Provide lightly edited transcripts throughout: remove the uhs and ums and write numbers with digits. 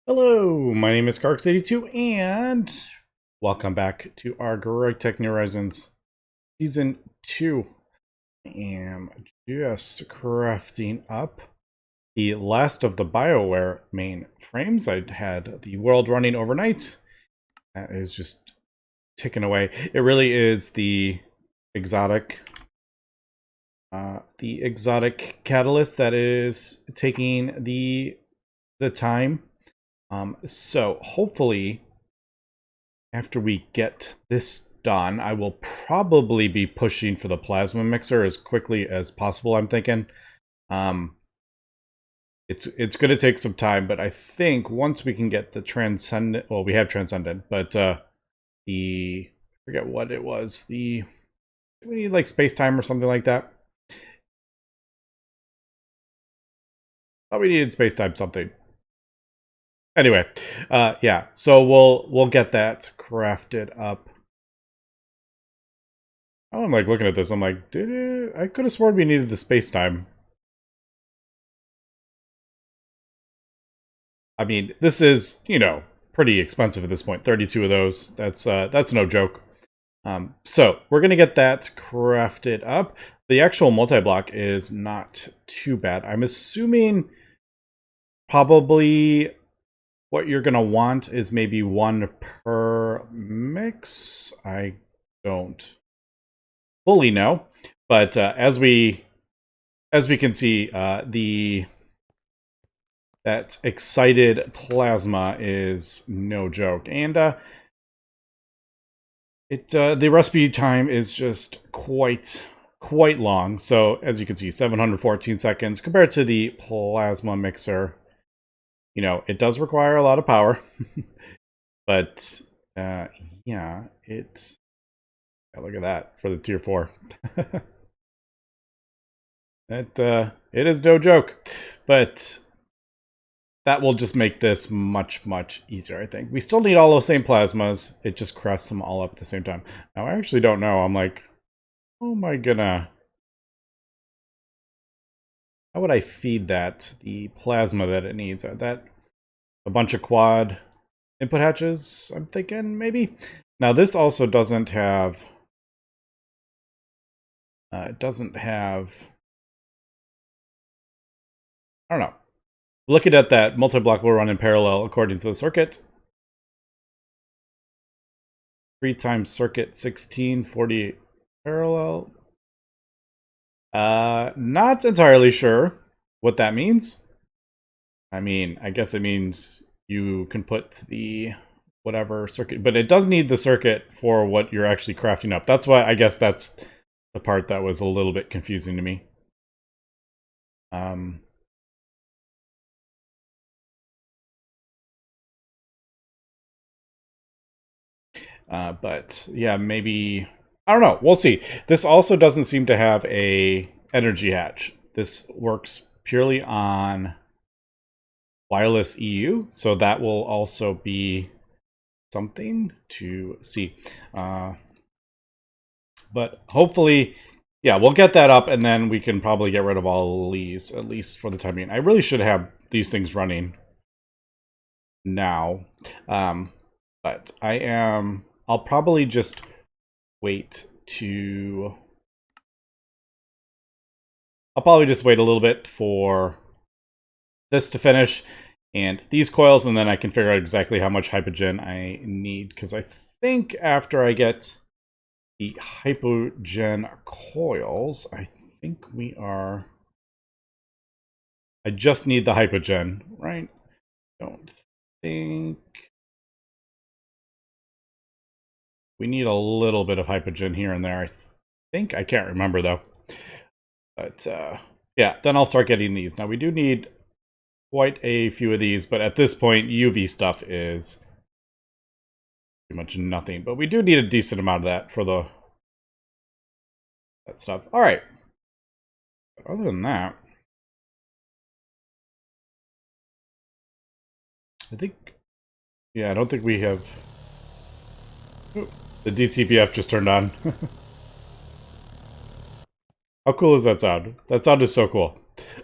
Hello, my name is Carx82, and welcome back to our GregTech New Horizons Season 2. I am just crafting up the last of the BioWare mainframes. I had the world running overnight. That is just ticking away. It really is the exotic catalyst that is taking the time. So hopefully after we get this done, I will probably be pushing for the plasma mixer as quickly as possible, I'm thinking. It's going to take some time, but I think once we can get the transcendent, well, we have transcendent, but I forget what it was, do we need like SpaceTime or something like that? Thought we needed SpaceTime something. Anyway, yeah, so we'll get that crafted up. Oh, I'm like looking at this. I'm like, I could have sworn we needed the space time. I mean, this is, pretty expensive at this point. 32 of those. That's no joke. So we're gonna get that crafted up. The actual multi-block is not too bad. I'm assuming probably what you're gonna want is maybe one per mix. I don't fully know, but as we can see, that excited plasma is no joke, and the recipe time is just quite long. So as you can see, 714 seconds compared to the plasma mixer. It does require a lot of power, but yeah, look at that for the tier 4. It is no joke, but that will just make this much easier, I think. We still need all those same plasmas. It just crafts them all up at the same time. Now, I actually don't know. I'm like, how am I gonna... How would I feed that the plasma that it needs? Are that a bunch of quad input hatches, I'm thinking, maybe? Now, this also doesn't have... it doesn't have... I don't know. Looking at that, multi-block will run in parallel according to the circuit. 3 times circuit 16, 48 parallel. Not entirely sure what that means. I mean, I guess it means you can put the whatever circuit, but it does need the circuit for what you're actually crafting up. That's why I guess that's the part that was a little bit confusing to me. But yeah, maybe, I don't know. We'll see. This also doesn't seem to have a energy hatch. This works purely on wireless EU, so that will also be something to see. But hopefully, yeah, we'll get that up, and then we can probably get rid of all these, at least for the time being. I really should have these things running now. But I'll probably just wait to... I'll probably just wait a little bit for this to finish and these coils, and then I can figure out exactly how much hypogen I need, because I think after I get the hypogen coils, I think we are... I just need the hypogen, right? Don't think... We need a little bit of hypogen here and there, I think. I can't remember, though. But, yeah, then I'll start getting these. Now, we do need quite a few of these, but at this point, UV stuff is pretty much nothing. But we do need a decent amount of that for that stuff. All right. But other than that, I think... Yeah, I don't think we have... Ooh. The DTPF just turned on. How cool is that sound? That sound is so cool.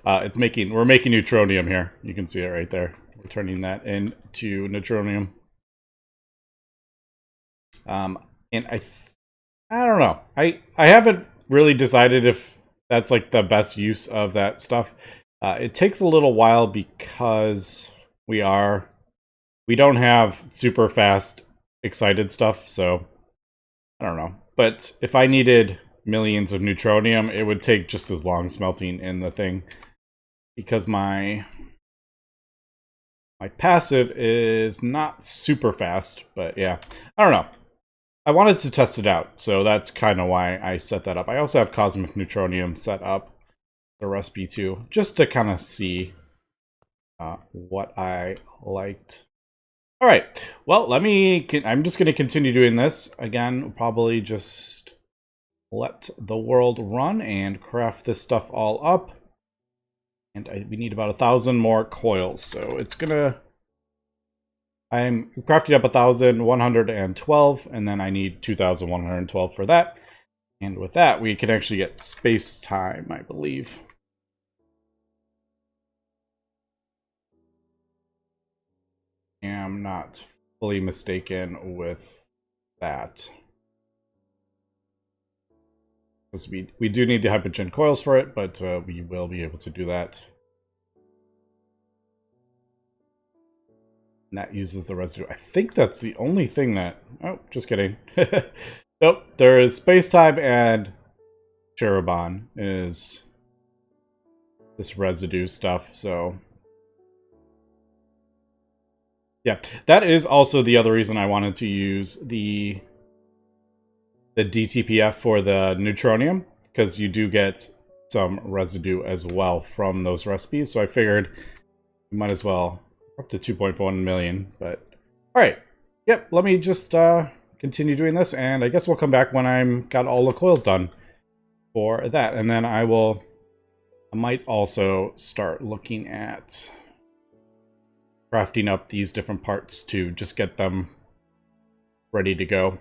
We're making neutronium here. You can see it right there. we're turning that into neutronium. And I don't know. I haven't really decided if that's like the best use of that stuff. It takes a little while because we don't have super fast excited stuff, so I don't know. But if I needed millions of neutronium, it would take just as long smelting in the thing, because my passive is not super fast. But yeah, I don't know. I wanted to test it out, so that's kind of why I set that up. I also have cosmic neutronium set up, the recipe too, just to kind of see what I liked. All right, well, I'm just going to continue doing this. Again, probably just let the world run and craft this stuff all up. And we need about 1,000 more coils, so it's gonna... I'm crafting up 1,112, and then I need 2,112 for that. And with that, we can actually get SpaceTime, I believe. I'm not fully mistaken with that. Because we do need the hypogen coils for it, but we will be able to do that. And that uses the residue. I think that's the only thing that... Oh, just kidding. Nope, there is SpaceTime and Cherubon is this residue stuff, so... Yeah, that is also the other reason I wanted to use the DTPF for the neutronium, because you do get some residue as well from those recipes, so I figured we might as well... Up to 2.1 million, but... Alright, yep, let me just continue doing this, and I guess we'll come back when I'm got all the coils done for that, and then I might also start looking at crafting up these different parts to just get them ready to go.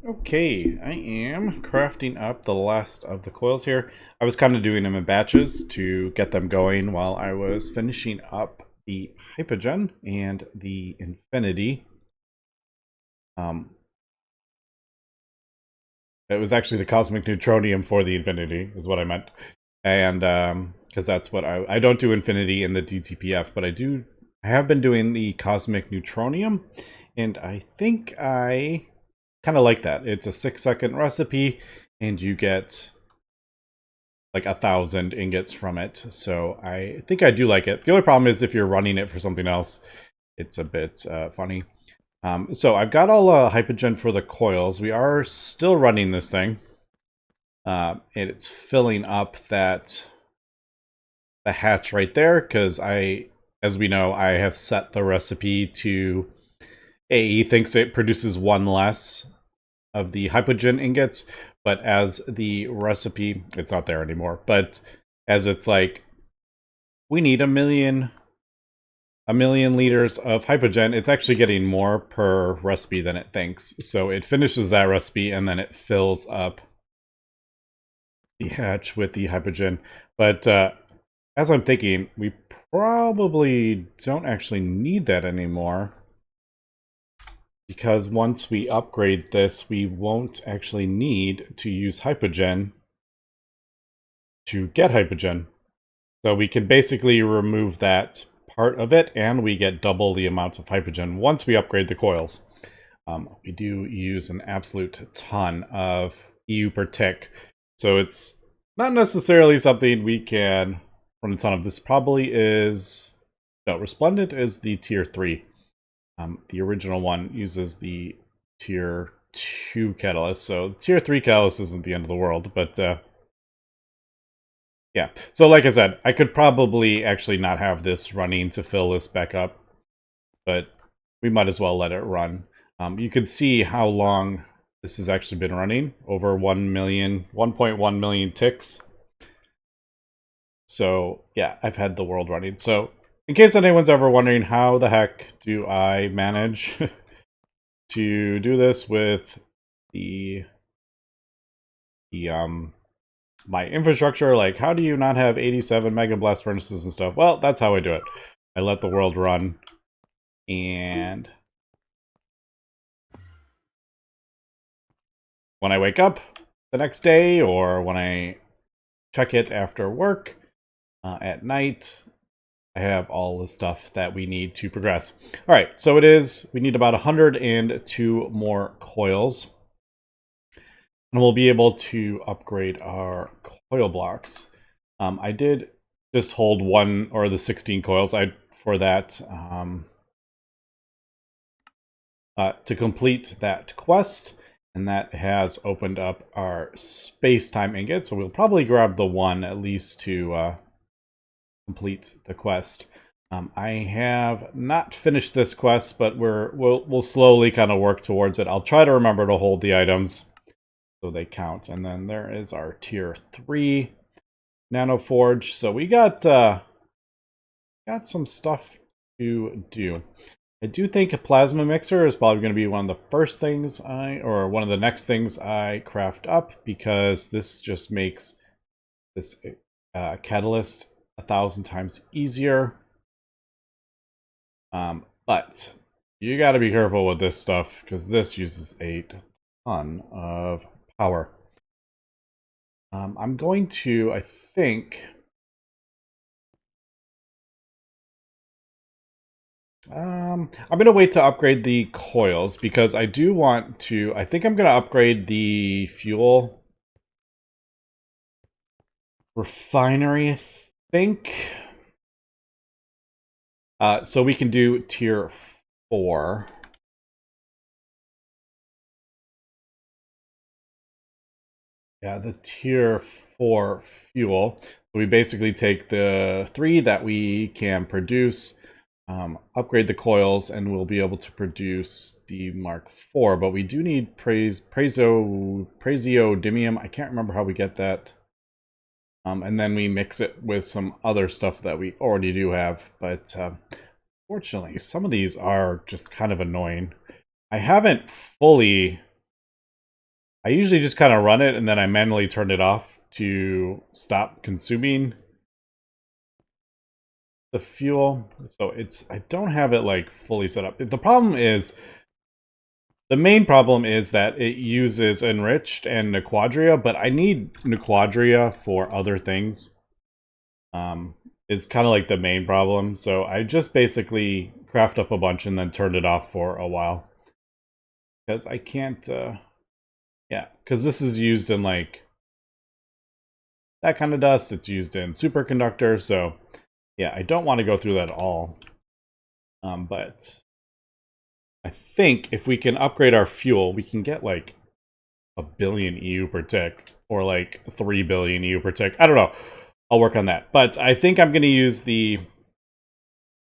Okay, I am crafting up the last of the coils here. I was kind of doing them in batches to get them going while I was finishing up the hypogen and the infinity. It was actually the cosmic neutronium for the infinity, is what I meant. And because that's what I don't do infinity in the DTPF, but I have been doing the cosmic neutronium, and I think I kind of like that. It's a 6-second recipe, and you get like 1,000 ingots from it. So I think I do like it. The only problem is if you're running it for something else, it's a bit funny. So I've got all hypogen for the coils. We are still running this thing. And it's filling up the hatch right there, because as we know, I have set the recipe to... AE thinks it produces 1 less of the hypogen ingots, but as the recipe, it's not there anymore, but as it's like, we need 1 million liters of hypogen, it's actually getting more per recipe than it thinks. So it finishes that recipe, and then it fills up the hatch with the hypogen. But as I'm thinking, we probably don't actually need that anymore, because once we upgrade this, we won't actually need to use hypogen to get hypogen. So we can basically remove that part of it, and we get double the amount of hypogen once we upgrade the coils. We do use an absolute ton of EU per tick, so it's not necessarily something we can run a ton of. This probably is... No, Resplendent is the tier 3. The original one uses the tier 2 catalyst, so tier 3 catalyst isn't the end of the world, but yeah. So like I said, I could probably actually not have this running to fill this back up, but we might as well let it run. You can see how long this has actually been running, over 1.1 million ticks. So yeah, I've had the world running. So in case anyone's ever wondering how the heck do I manage to do this with the my infrastructure, like, how do you not have 87 mega blast furnaces and stuff? Well, that's how I do it. I let the world run. And when I wake up the next day, or when I check it after work at night, I have all the stuff that we need to progress. All right, so we need about 102 more coils. And we'll be able to upgrade our coil blocks. I did just hold one, or the 16 coils for that, to complete that quest. And that has opened up our SpaceTime ingot. So we'll probably grab the one at least to complete the quest. I have not finished this quest, but we'll slowly kind of work towards it. I'll try to remember to hold the items so they count. And then there is our tier 3 nano forge. So we got some stuff to do. I do think a plasma mixer is probably going to be one of the first things or one of the next things I craft up, because this just makes this catalyst 1,000 times easier. But you got to be careful with this stuff, because this uses a ton of power. I'm going to, I think, I'm going to wait to upgrade the coils, because I do want to, I think I'm going to upgrade the fuel refinery, I think. So we can do tier 4. Yeah, the tier 4 fuel. So we basically take the 3 that we can produce, upgrade the coils, and we'll be able to produce the Mark IV. But we do need praseodymium. I can't remember how we get that. And then we mix it with some other stuff that we already do have. But fortunately, some of these are just kind of annoying. I haven't fully... I usually just kind of run it, and then I manually turn it off to stop consuming the fuel. So I don't have it like fully set up. The main problem is that it uses enriched and Nequadria, but I need Nequadria for other things. Is kind of like the main problem. So I just basically craft up a bunch and then turn it off for a while, because I can't, yeah, because this is used in like that kind of dust. It's used in superconductors. So yeah, I don't want to go through that at all. But I think if we can upgrade our fuel, we can get like 1 billion EU per tick, or like 3 billion EU per tick. I don't know. I'll work on that. But I think I'm going to use the...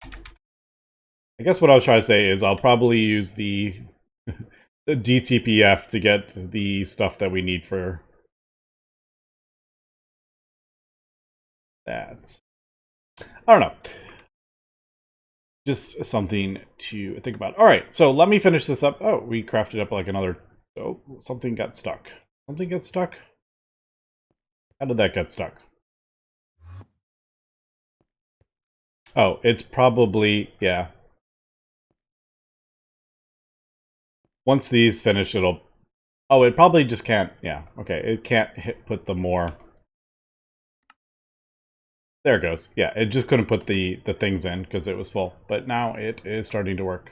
I guess what I was trying to say is I'll probably use the DTPF to get the stuff that we need for that. I don't know. Just something to think about. All right, so let me finish this up. Oh, we crafted up like another... Oh, something got stuck. Something got stuck? How did that get stuck? Oh, it's probably... Yeah. Once these finish, it'll... Oh, it probably just can't... Yeah, okay. It can't put the more... There it goes. Yeah, it just couldn't put the things in because it was full. But now it is starting to work.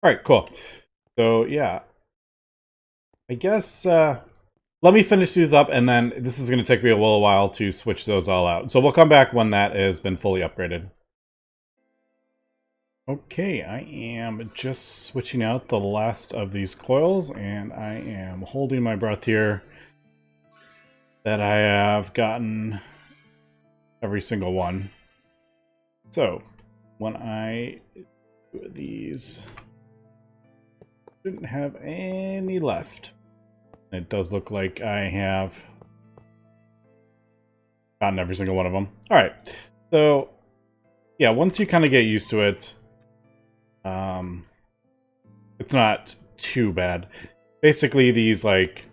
All right, cool. So, yeah. I guess... let me finish these up, and then this is going to take me a little while to switch those all out. So we'll come back when that has been fully upgraded. Okay, I am just switching out the last of these coils, and I am holding my breath here that I have gotten every single one. So, when I do these, shouldn't have any left. It does look like I have gotten every single one of them. Alright, so, yeah, once you kind of get used to it, it's not too bad. Basically, these, like,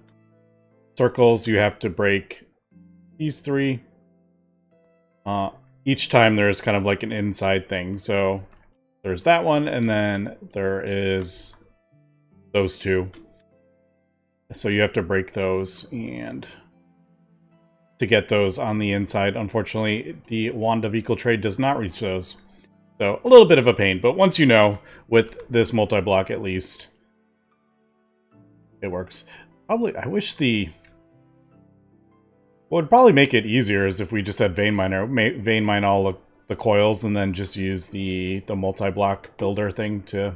circles you have to break these three. Each time there's kind of like an inside thing. So there's that one, and then there is those two. So you have to break those, and to get those on the inside, unfortunately, the Wand of Equal Trade does not reach those. So a little bit of a pain, but once you know, with this multi-block at least, it works. Probably, I wish what would probably make it easier is if we just had vein miner, vein mine all the coils, and then just use the multi-block builder thing to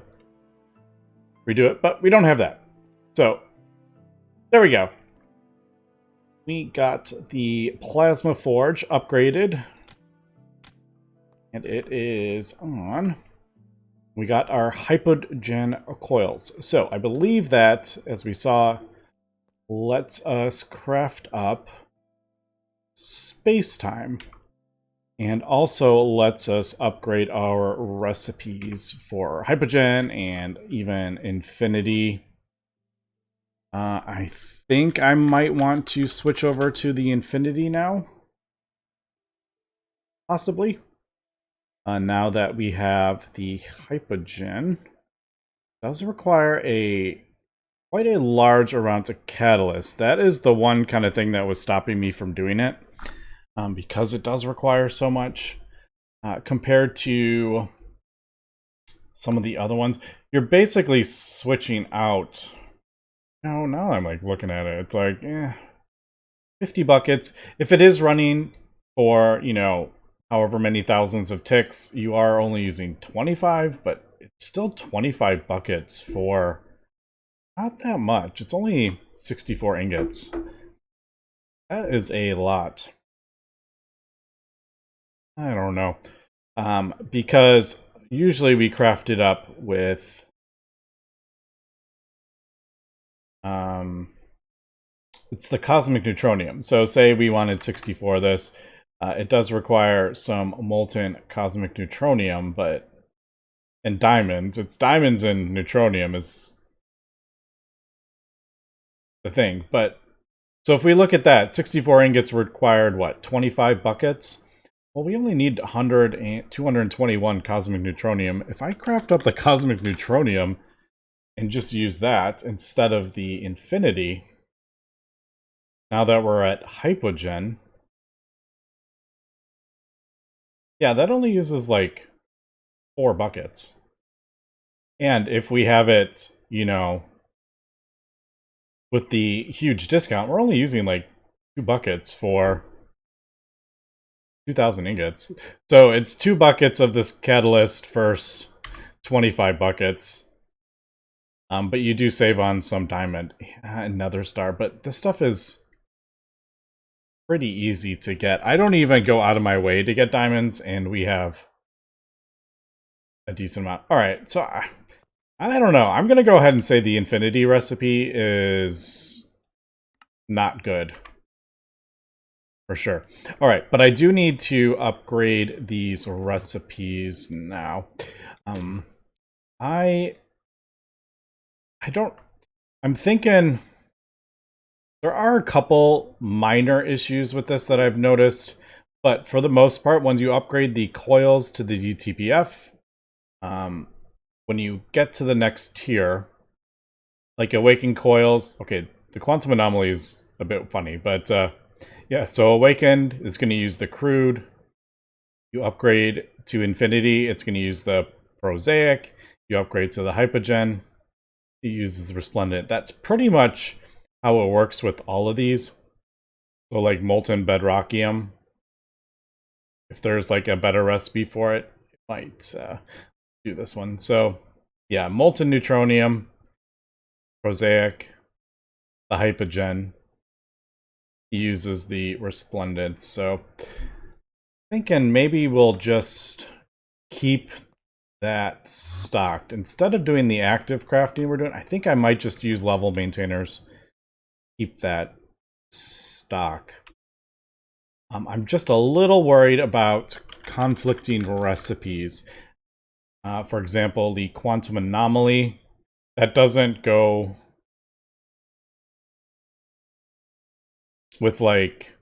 redo it. But we don't have that. So there we go. We got the Plasma Forge upgraded. And it is on. We got our hypogen coils. So I believe that, as we saw, lets us craft up SpaceTime. And also lets us upgrade our recipes for hypogen and even infinity. I think I might want to switch over to the infinity now. Possibly. Now that we have the hypogen, it does require quite a large amount of catalyst. That is the one kind of thing that was stopping me from doing it, because it does require so much compared to some of the other ones. You're basically switching out. Now I'm like looking at it. It's like 50 buckets. If it is running for, you know, however many thousands of ticks, you are only using 25, but it's still 25 buckets for not that much. It's only 64 ingots. That is a lot. I don't know. Because usually we craft it up with it's the cosmic neutronium. So say we wanted 64 of this. It does require some molten cosmic neutronium, but and diamonds. It's diamonds and neutronium is the thing. But so if we look at that, 64 ingots required what? 25 buckets? Well, we only need 221 cosmic neutronium. If I craft up the cosmic neutronium and just use that instead of the infinity, now that we're at hypogen, yeah, that only uses like 4 buckets. And if we have it, you know, with the huge discount, we're only using like 2 buckets for 2,000 ingots. So it's 2 buckets of this catalyst first, 25 buckets. But you do save on some diamond and nether star. But this stuff is pretty easy to get. I don't even go out of my way to get diamonds, and we have a decent amount. All right, so I don't know. I'm going to go ahead and say the infinity recipe is not good. For sure. All right, but I do need to upgrade these recipes now. I'm thinking there are a couple minor issues with this that I've noticed, but for the most part, once you upgrade the coils to the DTPF, when you get to the next tier, like awakened coils, okay, the quantum anomaly is a bit funny, but yeah, so awakened is going to use the crude. You upgrade to infinity, it's going to use the prosaic. You upgrade to the hypogen, it uses the resplendent. That's pretty much how it works with all of these. So like molten bedrockium, if there's like a better recipe for it, it might do this one. So yeah, molten neutronium, prosaic, the hypogen uses the resplendent. So thinking maybe we'll just keep that stocked instead of doing the active crafting we're doing. I think I might just use level maintainers, keep that stock. I'm just a little worried about conflicting recipes. For example, the quantum anomaly, that doesn't go with like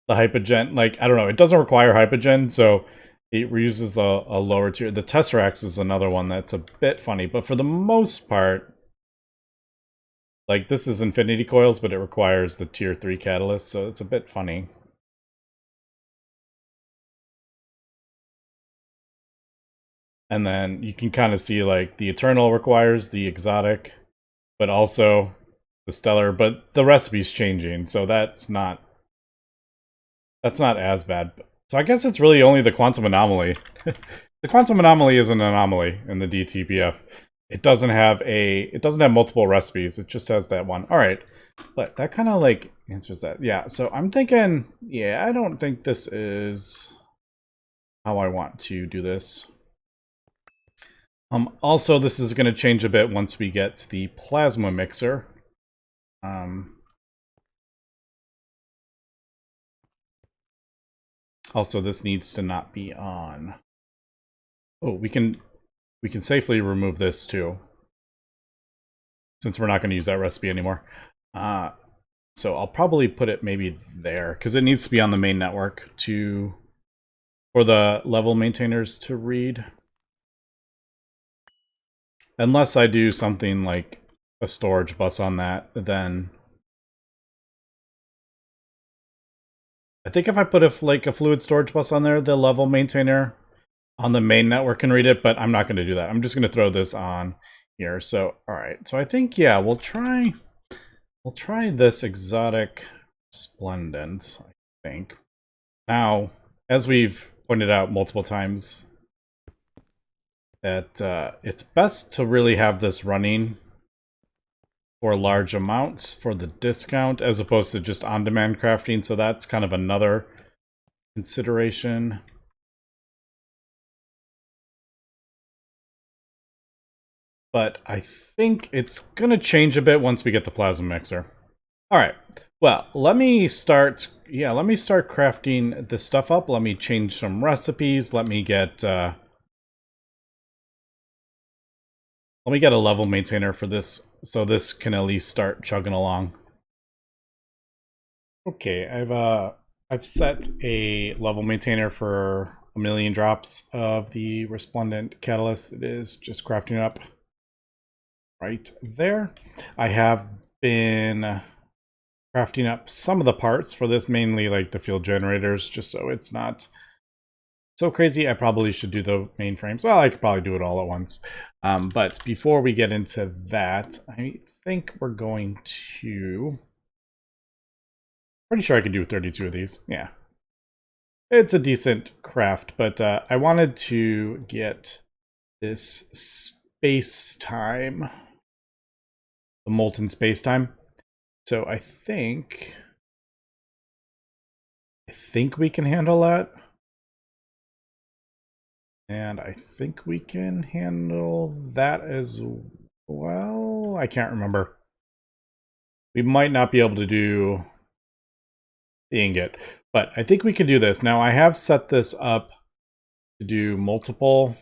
the hypogen, like, I don't know, it doesn't require hypogen, so it reuses a lower tier. The Tesseracts is another one that's a bit funny, but for the most part, like, this is infinity coils, but it requires the tier 3 catalyst, so it's a bit funny. And then you can kind of see, like, the Eternal requires the exotic, but also the stellar, but the recipe's changing, so that's not as bad. So I guess it's really only the quantum anomaly. The quantum anomaly is an anomaly in the DTPF. It doesn't have multiple recipes. It just has that one. All right, but that kind of like answers that. Yeah. So I'm thinking, yeah, I don't think this is how I want to do this. Also, this is going to change a bit once we get the plasma mixer. Also, this needs to not be on. Oh, we can safely remove this too, since we're not going to use that recipe anymore. So I'll probably put it maybe there, because it needs to be on the main network for the level maintainers to read. Unless I do something like a storage bus on that, then I think if I put a fluid storage bus on there, the level maintainer on the main network can read it, but I'm not going to do that. I'm just going to throw this on here. So, all right. So I think, yeah, we'll try this exotic splendent, I think. Now, as we've pointed out multiple times, that it's best to really have this running for large amounts for the discount as opposed to just on-demand crafting. So that's kind of another consideration. But I think it's going to change a bit once we get the plasma mixer. All right. Well, let me start crafting this stuff up. Let me change some recipes. Let me get a level maintainer for this, so this can at least start chugging along. Okay, I've set a level maintainer for 1,000,000 drops of the resplendent catalyst. It is just crafting up right there. I have been crafting up some of the parts for this, mainly like the field generators, just so it's not so crazy. I probably should do the mainframes. Well, I could probably do it all at once. But before we get into that, I think we're going to... Pretty sure I could do 32 of these. Yeah. It's a decent craft, but I wanted to get this SpaceTime, the molten SpaceTime. So I think we can handle that. And I think we can handle that as well. I can't remember. We might not be able to do the ingot, but I think we can do this. Now I have set this up to do multiple,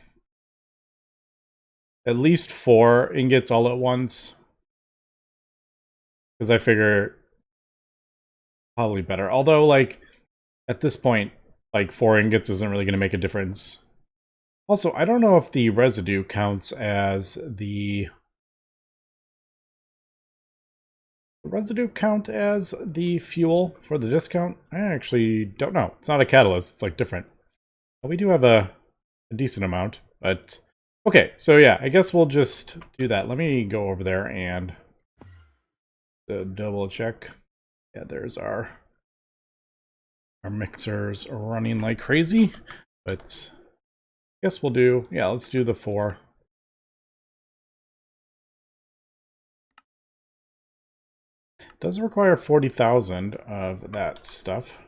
at least 4 ingots all at once, because I figure probably better. Although, like, at this point, like 4 ingots isn't really going to make a difference. Also, I don't know if the residue counts as the... residue count as the fuel for the discount? I actually don't know. It's not a catalyst. It's like different. But we do have a decent amount, but okay. So yeah, I guess we'll just do that. Let me go over there and double check. Yeah, there's our mixers running like crazy, but I guess we'll do, yeah, let's do the 4. Does require 40,000 of that stuff.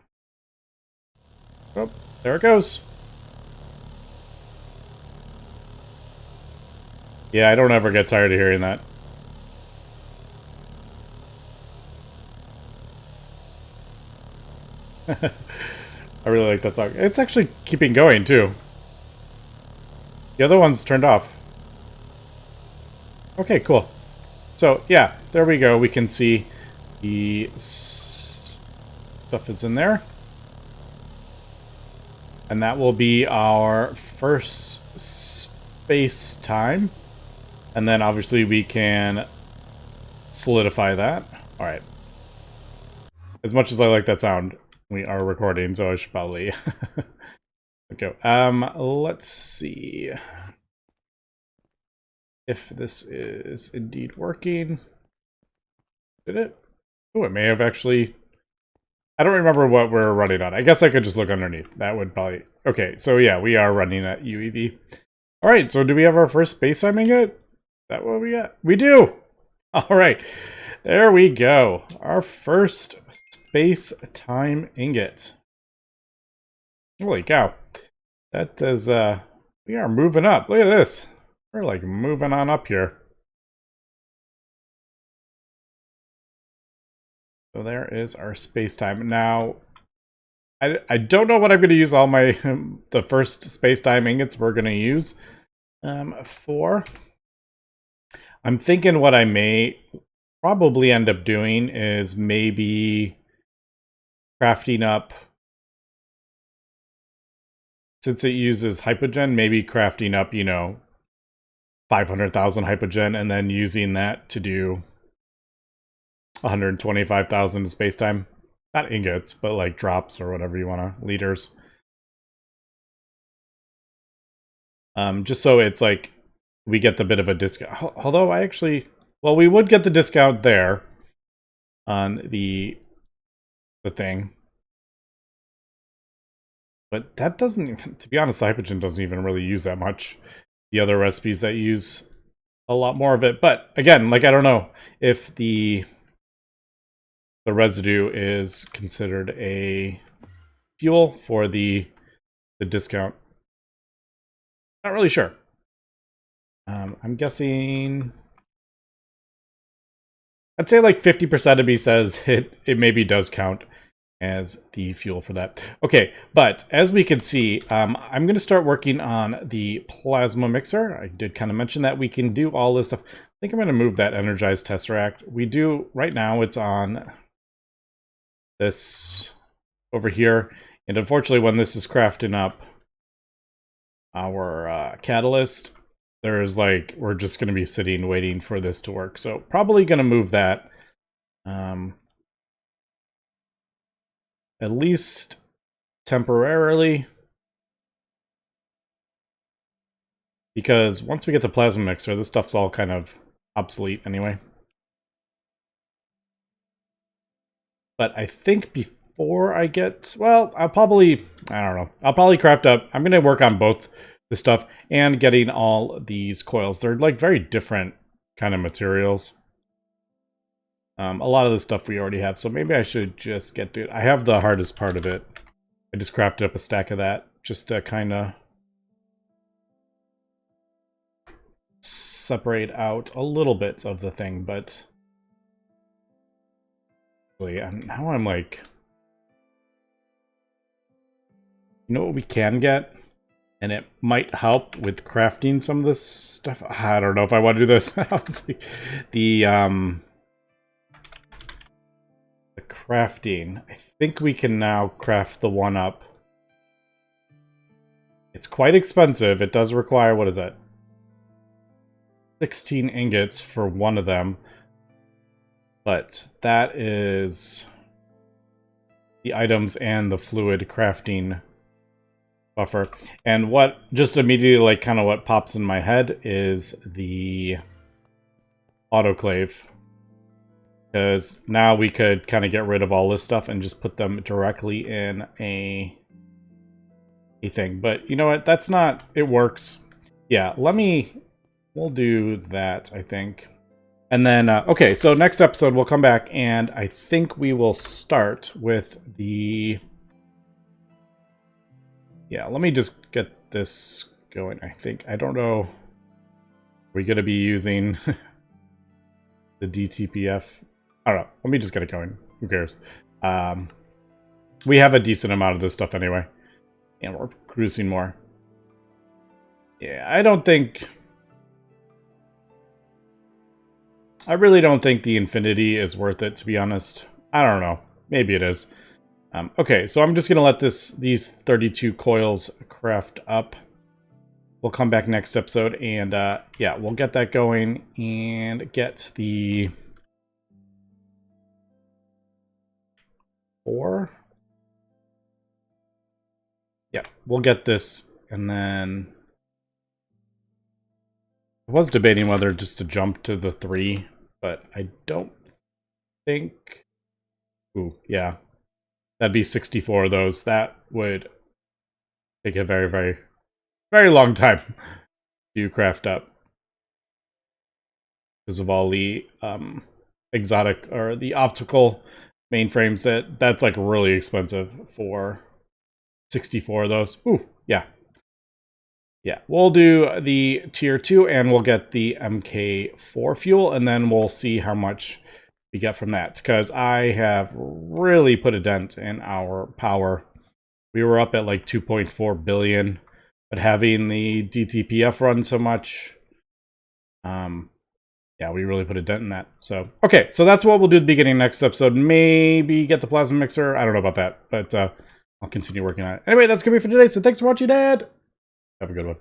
Oh, there it goes. Yeah, I don't ever get tired of hearing that. I really like that song. It's actually keeping going, too. The other one's turned off. Okay, cool. So, yeah, there we go. We can see the stuff is in there. And that will be our first SpaceTime. And then obviously we can solidify that. Alright. As much as I like that sound, we are recording, so I should probably go. Let's see if this is indeed working. Did it? Oh, it may have actually... I don't remember what we're running on. I guess I could just look underneath. That would probably... Okay, so yeah, we are running at UEV. Alright, so do we have our first SpaceTime ingot? Is that what we got? We do! Alright, there we go. Our first SpaceTime ingot. Holy cow. That is, we are moving up. Look at this. We're like moving on up here. So there is our SpaceTime. Now, I don't know what I'm going to use all my, the first SpaceTime ingots we're going to use for. I'm thinking what I may probably end up doing is maybe crafting up, since it uses hypogen, maybe crafting up, you know, 500,000 hypogen and then using that to do 125,000 SpaceTime. Not ingots, but like drops or whatever you want to, liters. Just so it's like we get the bit of a discount. Although I actually, well, we would get the discount there on the thing. But that doesn't even, to be honest, the hypogen doesn't even really use that much. The other recipes that use a lot more of it. But again, like, I don't know if the residue is considered a fuel for the discount. Not really sure. I'm guessing, I'd say like 50% of me says it maybe does count as the fuel for that. Okay, but as we can see, I'm going to start working on the plasma mixer. I did kind of mention that we can do all this stuff. I think I'm going to move that energized tesseract. We do, right now it's on this over here. And unfortunately, when this is crafting up our catalyst, there's like, we're just going to be sitting waiting for this to work. So probably going to move that. At least temporarily, because once we get the plasma mixer, this stuff's all kind of obsolete anyway. But I think before I get, well, I'll probably, I don't know, I'll probably craft up, I'm going to work on both the stuff and getting all these coils. They're like very different kind of materials. A lot of the stuff we already have, so maybe I should just get to it. I have the hardest part of it. I just crafted up a stack of that just to kind of separate out a little bit of the thing, but now I'm like, you know what we can get? And it might help with crafting some of this stuff. I don't know if I want to do this. the crafting. I think we can now craft the one up. It's quite expensive. It does require, what is that? 16 ingots for one of them. But that is the items and the fluid crafting buffer. And what just immediately, like, kind of what pops in my head is the autoclave. Because now we could kind of get rid of all this stuff and just put them directly in a thing. But you know what? That's not... It works. Yeah, we'll do that, I think. And then, okay, so next episode we'll come back and I think we will start with the... Yeah, let me just get this going, I think. I don't know. Are we going to be using the DTPF? I don't know. Let me just get it going. Who cares? We have a decent amount of this stuff anyway. And we're producing more. Yeah, I really don't think the Infinity is worth it, to be honest. I don't know. Maybe it is. Okay, so I'm just going to let these 32 coils craft up. We'll come back next episode, and yeah, we'll get that going and get the 4. Yeah, we'll get this, and then I was debating whether just to jump to the 3, but I don't think... Ooh, yeah. That'd be 64 of those. That would take a very, very, very long time to craft up. Because of all the exotic, or the optical mainframes, that's like really expensive for 64 of those. Ooh, yeah. Yeah, we'll do the tier 2 and we'll get the MK4 fuel, and then we'll see how much we get from that, because I have really put a dent in our power. We were up at like 2.4 billion, but having the DTPF run so much, yeah, we really put a dent in that. So, okay, so that's what we'll do at the beginning of next episode. Maybe get the plasma mixer. I don't know about that, but I'll continue working on it. Anyway, that's going to be for today, so thanks for watching, Dad. Have a good one.